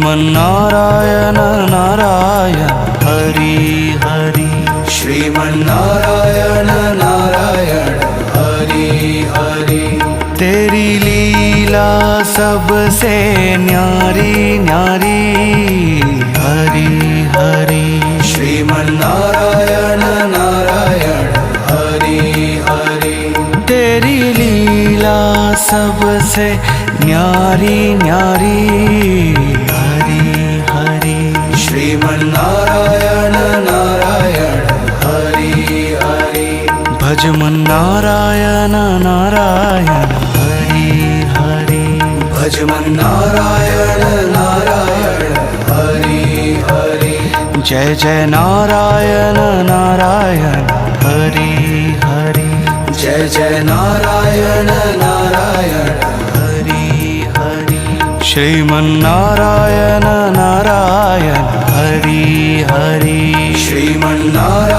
श्रीमन्नारायण नारायण हरि हरि। श्रीमन्नारायण नारायण हरि हरि। तेरी लीला सबसे न्यारी न्यारी हरि हरि। श्रीमन्नारायण नारायण हरि हरि। तेरी लीला सबसे न्यारी न्यारी हरि हरि। श्रीमन्नारायण नारायण हरि हरि। भज मन नारायण नारायण हरि हरि। भज मन नारायण नारायण हरि हरि। जय जय नारायण नारायण हरि हरि। जय जय नारायण नारायण हरि हरि। श्रीमन्नारायण नारायण हरि हरि। श्रीमन्नारायण